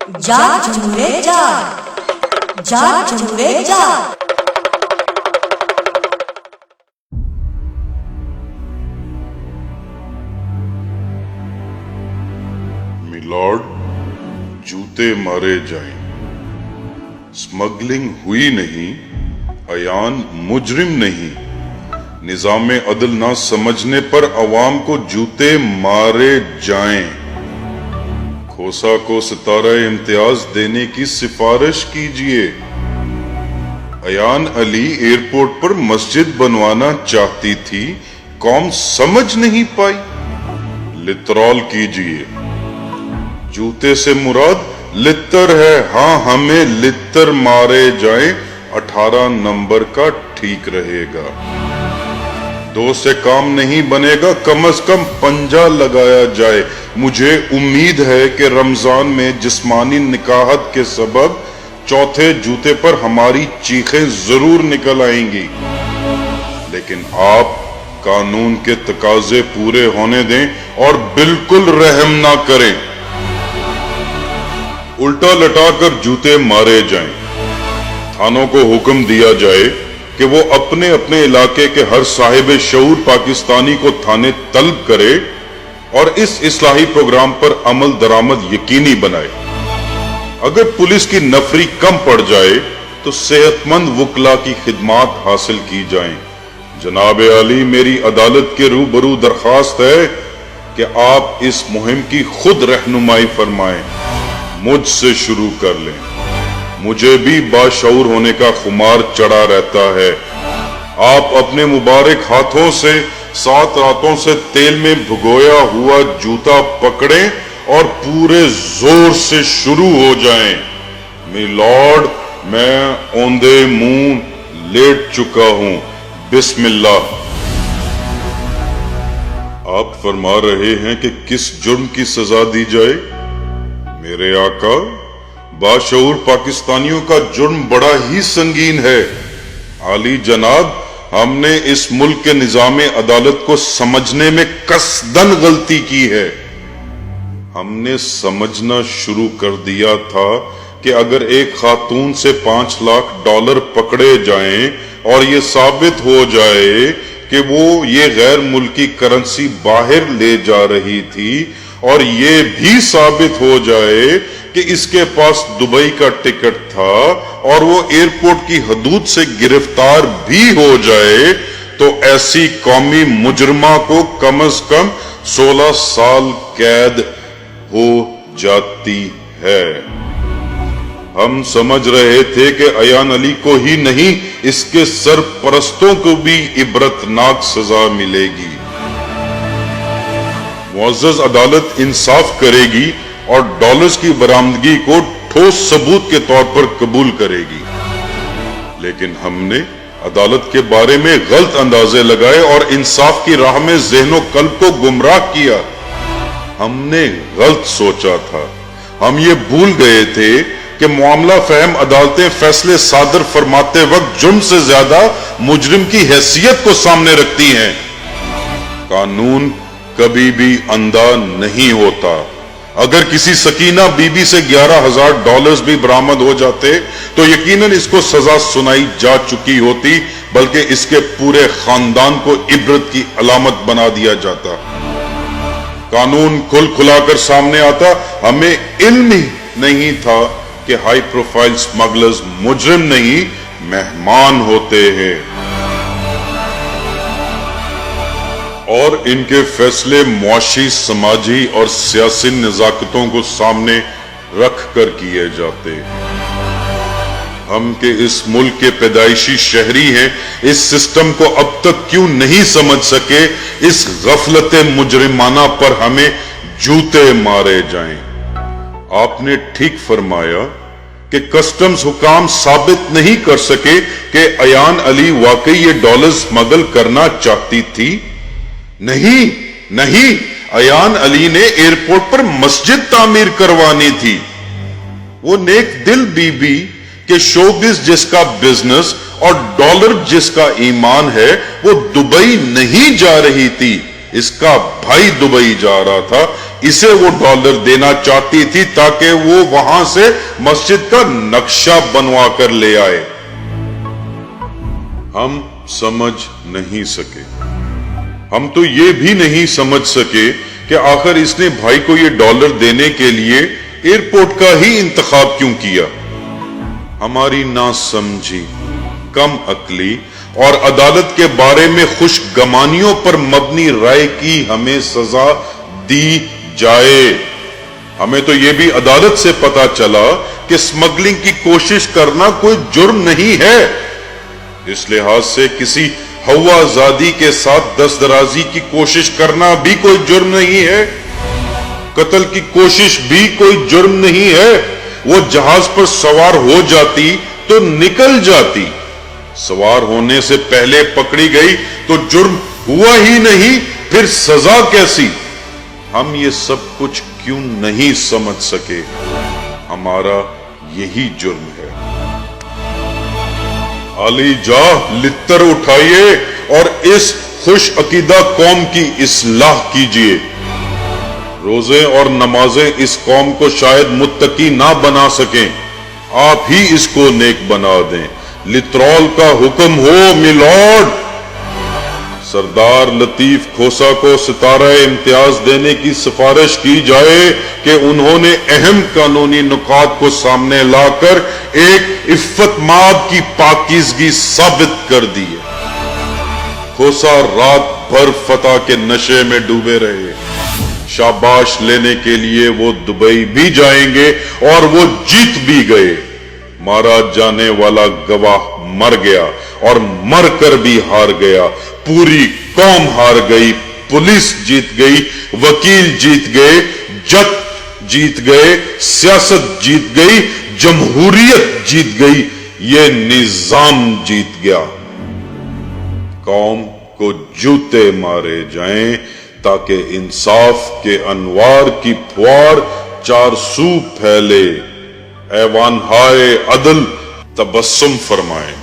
جاگ جمورے جاگ، جاگ جمورے جاگ۔ میلارڈ، جوتے مارے جائیں، سمگلنگ ہوئی نہیں، ایان مجرم نہیں، نظام عدل نہ سمجھنے پر عوام کو جوتے مارے جائیں، کھوسا کو ستارہ امتیاز دینے کی سفارش کیجئے، ایان علی ایئرپورٹ پر مسجد بنوانا چاہتی تھی، قوم سمجھ نہیں پائی، لترال کیجئے، جوتے سے مراد لتر ہے، ہاں ہمیں لتر مارے جائیں، 18 نمبر کا ٹھیک رہے گا، 2 سے کام نہیں بنے گا، کم از کم پنجہ لگایا جائے، مجھے امید ہے کہ رمضان میں جسمانی نکاحت کے سبب چوتھے جوتے پر ہماری چیخیں ضرور نکل آئیں گی، لیکن آپ قانون کے تقاضے پورے ہونے دیں اور بالکل رحم نہ کریں، الٹا لٹا کر جوتے مارے جائیں، تھانوں کو حکم دیا جائے کہ وہ اپنے اپنے علاقے کے ہر صاحب شعور پاکستانی کو تھانے طلب کرے اور اس اصلاحی پروگرام پر عمل درآمد یقینی بنائے، اگر پولیس کی نفری کم پڑ جائے تو صحت مند وکلا کی خدمات حاصل کی جائیں، جناب عالی میری عدالت کے روبرو درخواست ہے کہ آپ اس مہم کی خود رہنمائی فرمائیں، مجھ سے شروع کر لیں، مجھے بھی باشعور ہونے کا خمار چڑھا رہتا ہے، آپ اپنے مبارک ہاتھوں سے 7 راتوں سے تیل میں بھگویا ہوا جوتا پکڑیں اور پورے زور سے شروع ہو جائیں، میلارڈ میں اوندے منہ لیٹ چکا ہوں، بسم اللہ۔ آپ فرما رہے ہیں کہ کس جرم کی سزا دی جائے؟ میرے آقا، باشعور پاکستانیوں کا جرم بڑا ہی سنگین ہے، عالی جناب ہم نے اس ملک کے نظام عدالت کو سمجھنے میں قصدن غلطی کی ہے، ہم نے سمجھنا شروع کر دیا تھا کہ اگر ایک خاتون سے $5 لاکھ پکڑے جائیں اور یہ ثابت ہو جائے کہ وہ یہ غیر ملکی کرنسی باہر لے جا رہی تھی اور یہ بھی ثابت ہو جائے کہ اس کے پاس دبئی کا ٹکٹ تھا اور وہ ایئرپورٹ کی حدود سے گرفتار بھی ہو جائے تو ایسی قومی مجرمہ کو کم از کم 16 سال قید ہو جاتی ہے، ہم سمجھ رہے تھے کہ ایان علی کو ہی نہیں اس کے سرپرستوں کو بھی عبرتناک سزا ملے گی، معزز عدالت انصاف کرے گی اور ڈالرز کی برآمدگی کو ٹھوس ثبوت کے طور پر قبول کرے گی، لیکن ہم نے عدالت کے بارے میں غلط اندازے لگائے اور انصاف کی راہ میں ذہن و قلب کو گمراہ کیا، ہم نے غلط سوچا تھا، ہم یہ بھول گئے تھے کہ معاملہ فہم عدالتیں فیصلے صادر فرماتے وقت جرم سے زیادہ مجرم کی حیثیت کو سامنے رکھتی ہیں، قانون کبھی بھی اندھا نہیں ہوتا، اگر کسی سکینہ بی بی سے $11,000 بھی برآمد ہو جاتے تو یقیناً اس کو سزا سنائی جا چکی ہوتی، بلکہ اس کے پورے خاندان کو عبرت کی علامت بنا دیا جاتا، قانون کھل کھلا کر سامنے آتا، ہمیں علم ہی نہیں تھا کہ ہائی پروفائل سمگلرز مجرم نہیں مہمان ہوتے ہیں، اور ان کے فیصلے معاشی، سماجی اور سیاسی نزاکتوں کو سامنے رکھ کر کیے جاتے، ہم کے اس ملک کے پیدائشی شہری ہیں، اس سسٹم کو اب تک کیوں نہیں سمجھ سکے، اس غفلت مجرمانہ پر ہمیں جوتے مارے جائیں، آپ نے ٹھیک فرمایا کہ کسٹمز حکام ثابت نہیں کر سکے کہ ایان علی واقعی یہ ڈالر اسمگل کرنا چاہتی تھی، نہیں، ایان علی نے ایئرپورٹ پر مسجد تعمیر کروانی تھی، وہ نیک دل بی بی کہ شوبز جس کا بزنس اور ڈالر جس کا ایمان ہے وہ دبئی نہیں جا رہی تھی، اس کا بھائی دبئی جا رہا تھا، اسے وہ ڈالر دینا چاہتی تھی تاکہ وہ وہاں سے مسجد کا نقشہ بنوا کر لے آئے۔ ہم سمجھ نہیں سکے، ہم تو یہ بھی نہیں سمجھ سکے کہ آخر اس نے بھائی کو یہ ڈالر دینے کے لیے ایئرپورٹ کا ہی انتخاب کیوں کیا۔ ہماری ناسمجھی، کم عقلی اور عدالت کے بارے میں خوش گمانیوں پر مبنی رائے کی ہمیں سزا دی جائے۔ ہمیں تو یہ بھی عدالت سے پتا چلا کہ اسمگلنگ کی کوشش کرنا کوئی جرم نہیں ہے۔ اس لحاظ سے کسی ہوا زادی کے ساتھ دست درازی کی کوشش کرنا بھی کوئی جرم نہیں ہے، قتل کی کوشش بھی کوئی جرم نہیں ہے۔ وہ جہاز پر سوار ہو جاتی تو نکل جاتی، سوار ہونے سے پہلے پکڑی گئی تو جرم ہوا ہی نہیں، پھر سزا کیسی؟ ہم یہ سب کچھ کیوں نہیں سمجھ سکے؟ ہمارا یہی جرم ہے۔ علی جاہ لتر اٹھائیے اور اس خوش عقیدہ قوم کی اصلاح کیجیے۔ روزے اور نمازیں اس قوم کو شاید متقی نہ بنا سکیں، آپ ہی اس کو نیک بنا دیں۔ لترول کا حکم ہو میلارڈ۔ سردار لطیف کھوسا کو ستارہ امتیاز دینے کی سفارش کی جائے کہ انہوں نے اہم قانونی نکات کو سامنے لا کر ایک عفت مآب کی پاکیزگی ثابت کر دی ہے۔ کھوسا رات بھر فتح کے نشے میں ڈوبے رہے، شاباش لینے کے لیے وہ دبئی بھی جائیں گے اور وہ جیت بھی گئے۔ مارا جانے والا گواہ مر گیا اور مر کر بھی ہار گیا، پوری قوم ہار گئی، پولیس جیت گئی، وکیل جیت گئے، جج جیت گئے، سیاست جیت گئی، جمہوریت جیت گئی، یہ نظام جیت گیا۔ قوم کو جوتے مارے جائیں تاکہ انصاف کے انوار کی پھوار چار سو پھیلے۔ ایوان ہائے عدل تبسم فرمائیں۔